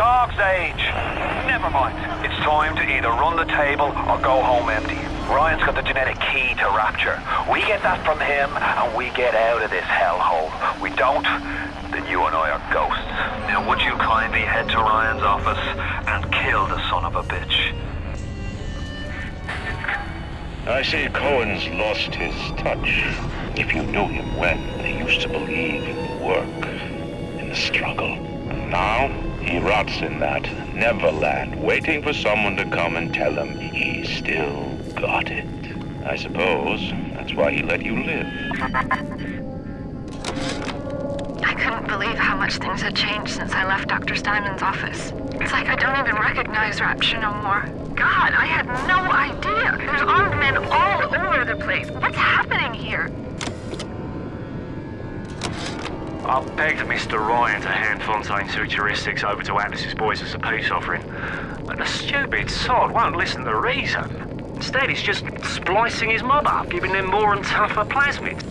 dog's age. Never mind. It's time to either run the table or go home empty. Ryan's got the genetic key to Rapture. We get that from him, and we get out of this hellhole. We don't, then you and I are ghosts. Now would you kindly head to Ryan's office and kill the son of a bitch? I see Cohen's lost his touch. If you knew him well, he used to believe in the work, in the struggle. Now, he rots in that Neverland, waiting for someone to come and tell him he still got it. I suppose that's why he let you live. I couldn't believe how much things had changed since I left Dr. Steinman's office. It's like I don't even recognize Rapture no more. God, I had no idea. There's armed men all over the place. What's happening here? I begged Mr. Ryan to hand Fontaine's heuristics over to Atlas's boys as a peace offering, but the stupid sod won't listen to reason. Instead, he's just splicing his mob up, giving them more and tougher plasmids.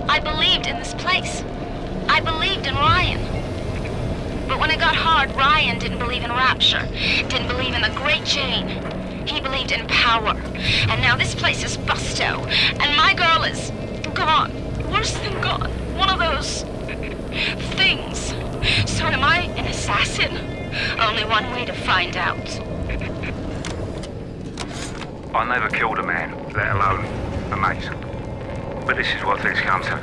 I believed in this place. I believed in Ryan. But when it got hard, Ryan didn't believe in Rapture, didn't believe in the Great Chain. He believed in power. And now this place is busto, and my girl is gone. Worse than gone. One of those things. So am I an assassin? Only one way to find out. I never killed a man, let alone a mate. But this is what things come to.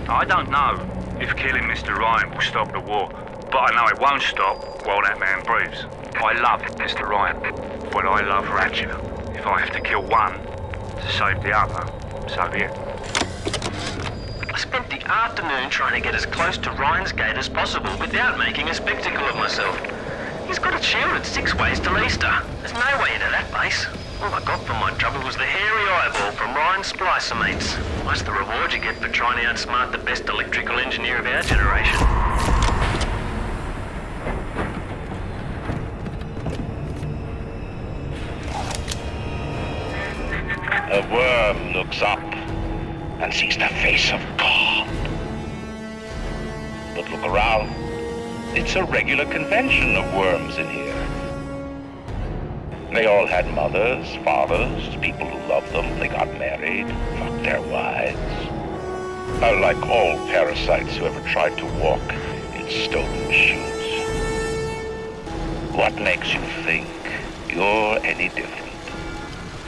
I don't know if killing Mr. Ryan will stop the war, but I know it won't stop while that man breathes. I love Mr. Ryan, but I love Rapture. If I have to kill one to save the other, so be it. I spent the afternoon trying to get as close to Ryan's gate as possible without making a spectacle of myself. He's got it shielded 6 ways till Easter. There's no way into that base. All I got for my trouble was the hairy eyeball from Ryan's splicer mates. What's the reward you get for trying to outsmart the best electrical engineer of our generation? A worm looks up and sees the face of God. But look around. It's a regular convention of worms in here. They all had mothers, fathers, people who loved them. They got married, fucked their wives. Like all parasites who ever tried to walk in stolen shoes. What makes you think you're any different?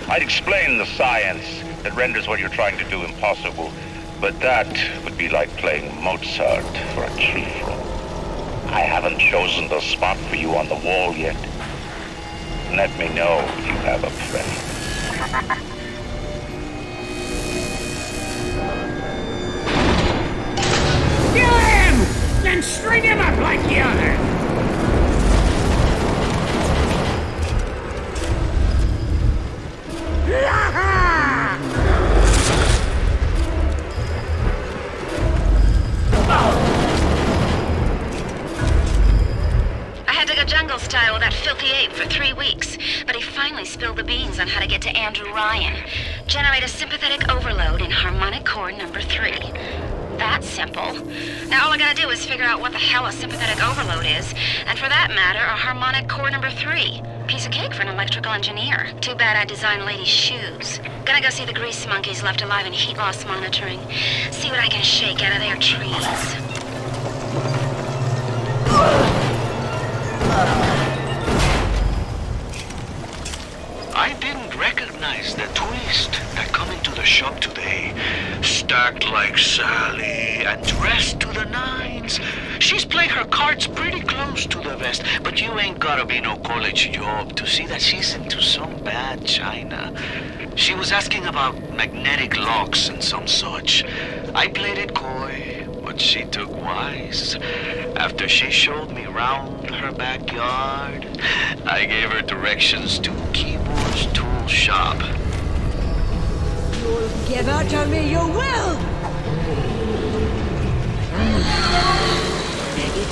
I'd explain the science that renders what you're trying to do impossible, but that would be like playing Mozart for a chief role. I haven't chosen the spot for you on the wall yet. Let me know if you have a friend. Kill him! Then string him up like the others! I had to go jungle style with that filthy ape for 3 weeks, but he finally spilled the beans on how to get to Andrew Ryan. Generate a sympathetic overload in harmonic core number 3. That's simple. Now all I gotta do is figure out what the hell a sympathetic overload is, and for that matter, a harmonic core number 3. Piece of cake for an electrical engineer. Too bad I designed ladies' shoes. Gonna go see the grease monkeys left alive in heat loss monitoring. See what I can shake out of their trees. I didn't recognize the twist that come into the shop today. Stacked like Sally and dressed to the nines. She's played her cards pretty close to the vest, but you ain't gotta be no college job to see that she's into some bad china. She was asking about magnetic locks and some such. I played it coy, but she took wise. After she showed me round her backyard, I gave her directions to Keyboard's tool shop. You'll give her to me, you will!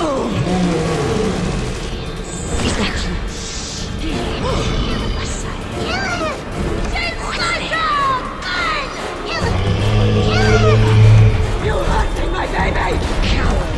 Oh! Is that you? You hurt me, my baby! Coward!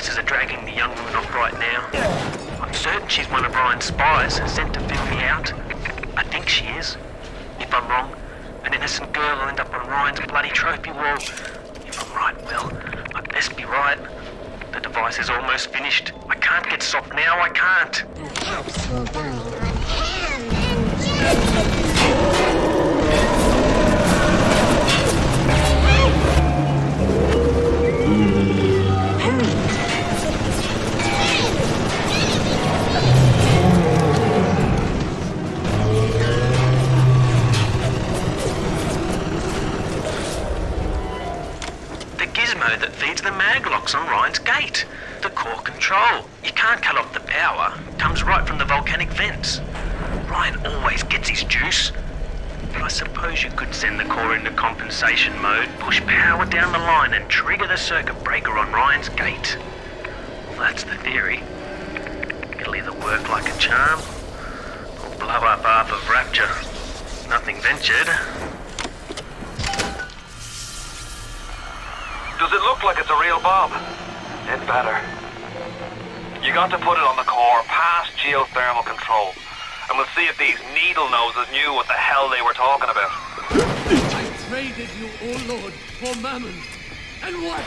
devices are dragging the young woman off right now. I'm certain she's one of Ryan's spies sent to fill me out. I think she is. If I'm wrong, an innocent girl will end up on Ryan's bloody trophy wall. If I'm right, well, I'd best be right. The device is almost finished. I can't get soft now, I can't. Perhaps we'll dine on ham and that feeds the maglocks on Ryan's gate. The core control. You can't cut off the power. It comes right from the volcanic vents. Ryan always gets his juice. But I suppose you could send the core into compensation mode, push power down the line and trigger the circuit breaker on Ryan's gate. Well, that's the theory. It'll either work like a charm or blow up half of Rapture. Nothing ventured. Does it look like it's a real bomb? It better. You got to put it on the core, past geothermal control. And we'll see if these needle noses knew what the hell they were talking about. I traded you, O Lord, for Mammon. And what?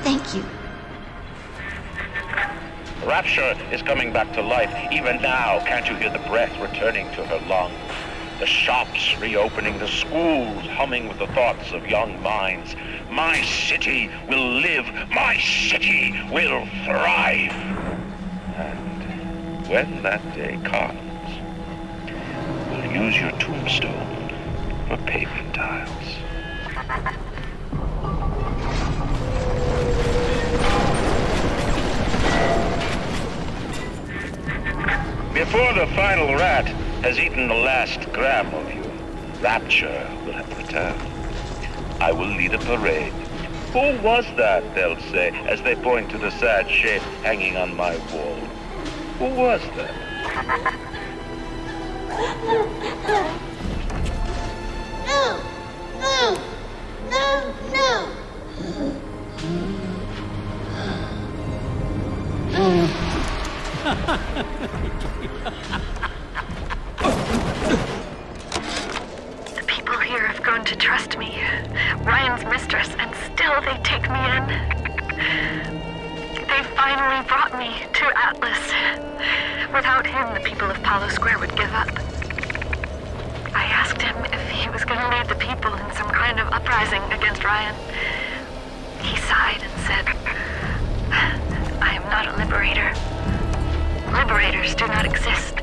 Thank you. Rapture is coming back to life. Even now, can't you hear the breath returning to her lungs? The shops reopening, the schools humming with the thoughts of young minds. My city will live. My city will thrive. And when that day comes, we'll use your tombstone for paving tiles. Before the final rat has eaten the last gram of you, Rapture will have returned. I will lead a parade. Who was that, they'll say, as they point to the sad shape hanging on my wall. Who was that? No! No! No! The people here have grown to trust me. Ryan's mistress, and still they take me in. They finally brought me to Atlas. Without him, the people of Palo Square would give up. I asked him if he was going to lead the people in some kind of uprising against Ryan. He sighed and said, I am not a liberator. Liberators do not exist.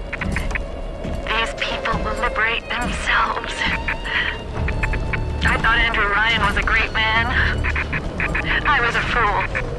These people will liberate themselves. I thought Andrew Ryan was a great man. I was a fool.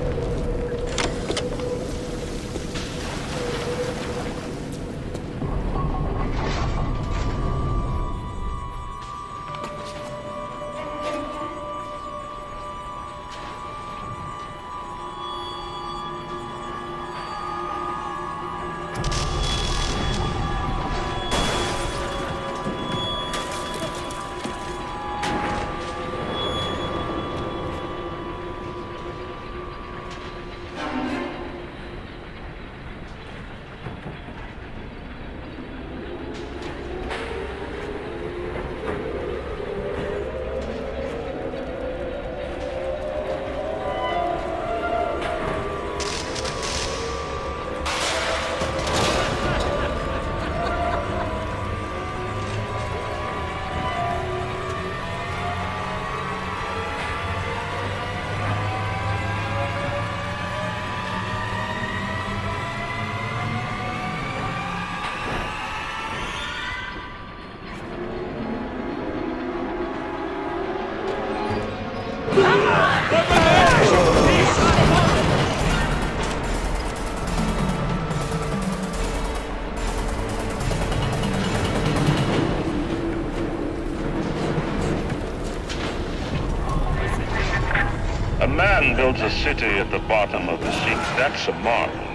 man builds a city at the bottom of the sea. That's a marvel.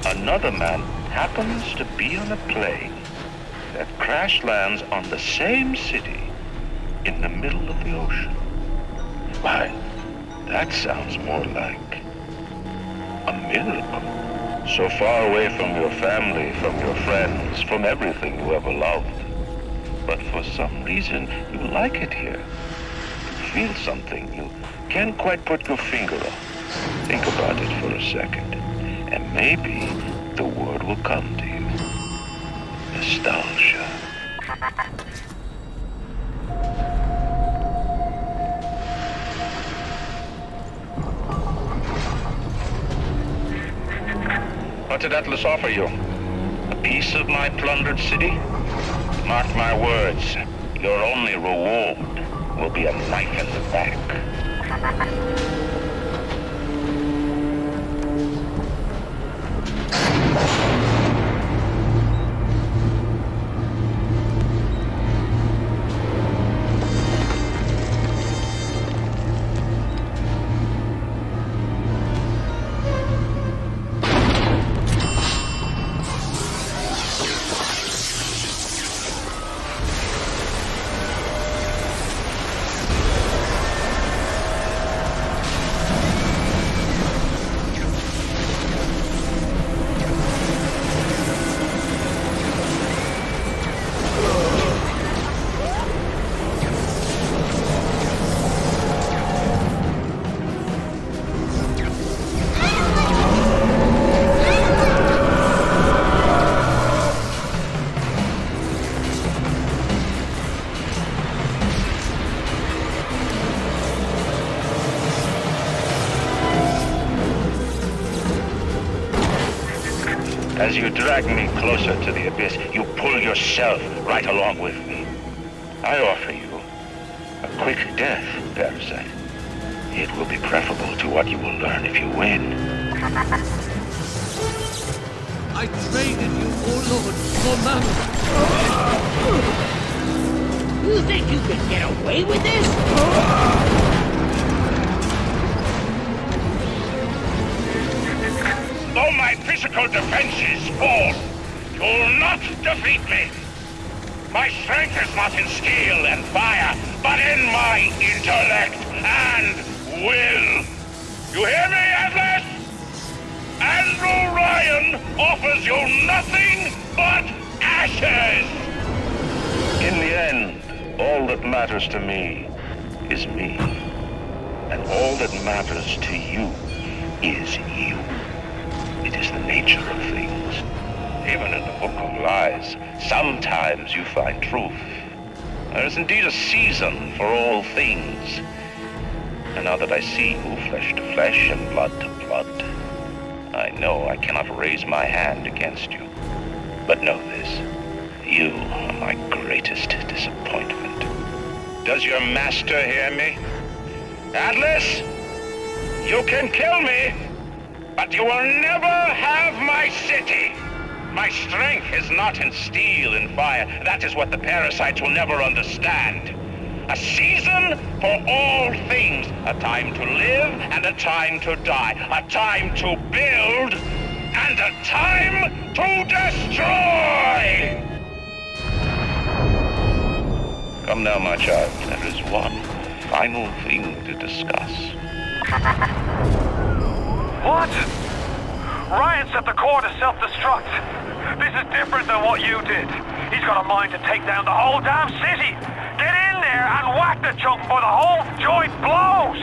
Another man happens to be on a plane that crash lands on the same city in the middle of the ocean. Why, that sounds more like a miracle. So far away from your family, from your friends, from everything you ever loved. But for some reason, you like it here. You feel something you can't quite put your finger on. Think about it for a second, and maybe the word will come to you. Nostalgia. What did Atlas offer you? A piece of my plundered city? Mark my words, your only reward will be a knife in the back. As you drag me closer to the abyss, you pull yourself right along with me. I offer you a quick death, Parasite. It will be preferable to what you will learn if you win. I traded you, oh Lord, for Mammon. You think you can get away with this? Though my physical defenses fall, you'll not defeat me. My strength is not in steel and fire, but in my intellect and will. You hear me, Atlas? Andrew Ryan offers you nothing but ashes! In the end, all that matters to me is me. And all that matters to you is you. It is the nature of things. Even in the Book of Lies, sometimes you find truth. There is indeed a season for all things. And now that I see you flesh to flesh and blood to blood, I know I cannot raise my hand against you. But know this, you are my greatest disappointment. Does your master hear me? Atlas, you can kill me, but you will never have my city. My strength is not in steel and fire. That is what the parasites will never understand. A season for all things. A time to live and a time to die. A time to build and a time to destroy! Come now, my child. There is one final thing to discuss. What? Ryan set the core to self-destruct. This is different than what you did. He's got a mind to take down the whole damn city. Get in there and whack the chunk before the whole joint blows!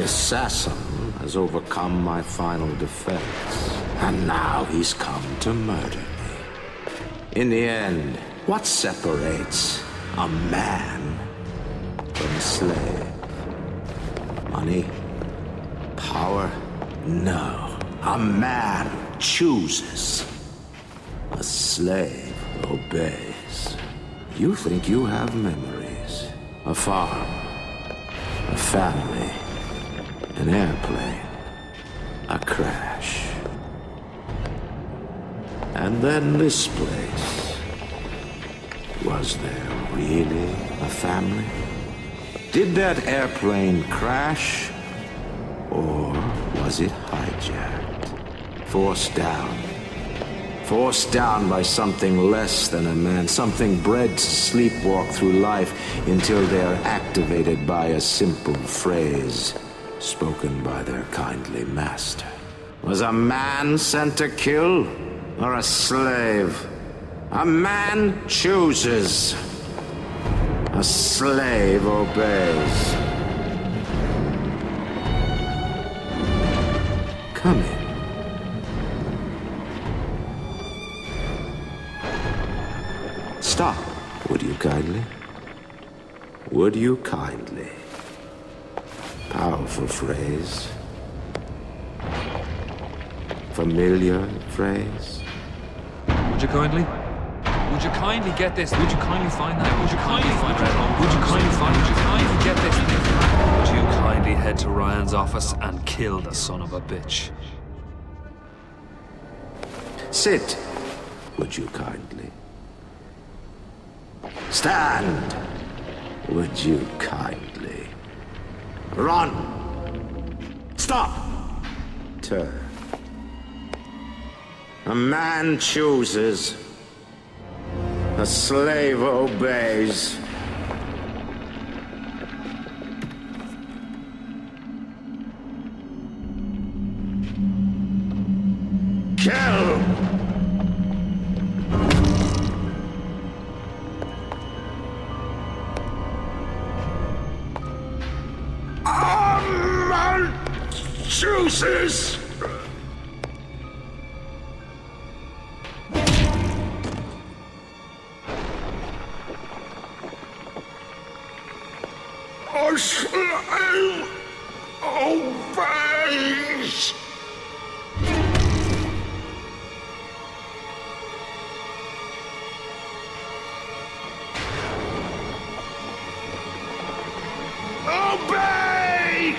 Assassin has overcome my final defense. And now he's come to murder me. In the end, what separates a man from a slave? Money? Power? No. A man chooses. A slave obeys. You think you have memories. A farm. A family. An airplane. A crash. And then this place. Was there really a family? Did that airplane crash? Or was it hijacked? Forced down. Forced down by something less than a man. Something bred to sleepwalk through life until they are activated by a simple phrase spoken by their kindly master. Was a man sent to kill? Or a slave? A man chooses. A slave obeys. Come in. Stop, would you kindly? Would you kindly? Powerful phrase. Familiar phrase. Would you kindly? Would you kindly get this? Would you kindly find that? Would you kindly find that? Would you kindly find? Would you kindly get this? Would you kindly head to Ryan's office and kill the son of a bitch? Sit, would you kindly? Stand, would you kindly? Run! Stop! Turn. A man chooses. A slave obeys. Kill! A man chooses. A slave obeys. Obey!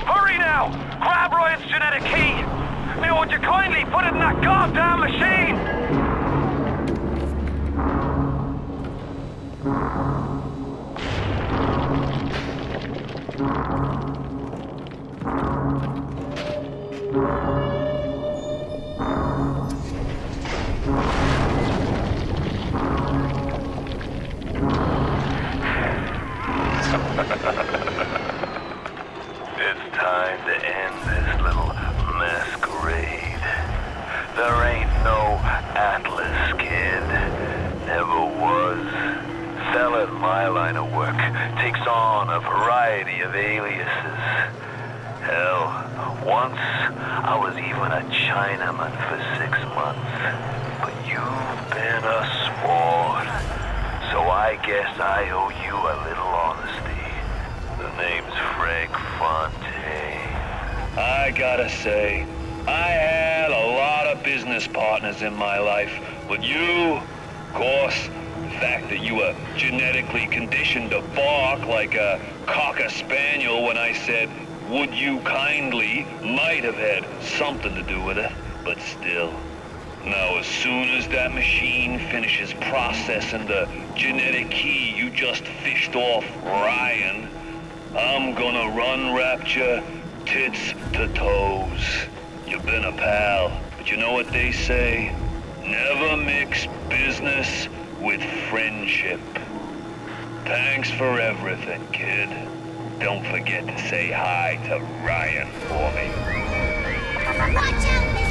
Hurry now! Grab Ryan's genetic key! Now would you kindly put it in that goddamn machine? It's time to end this little masquerade. There ain't no Atlas, kid. Never was. Fella in my line of work takes on a variety of aliases. Hell, once I was even a Chinaman for 6 months. But you've been a sport. So I guess I owe you a little honesty. The name's Frank Fontaine. I gotta say, I had a lot of business partners in my life, but you, of course, the fact that you were genetically conditioned to bark like a cocker spaniel when I said, would you kindly, might have had something to do with it, but still. Now, as soon as that machine finishes processing the genetic key you just fished off Ryan, I'm gonna run Rapture tits to toes. You've been a pal, but you know what they say? Never mix business with friendship. Thanks for everything, kid. Don't forget to say hi to Ryan for me. Watch out, Mr.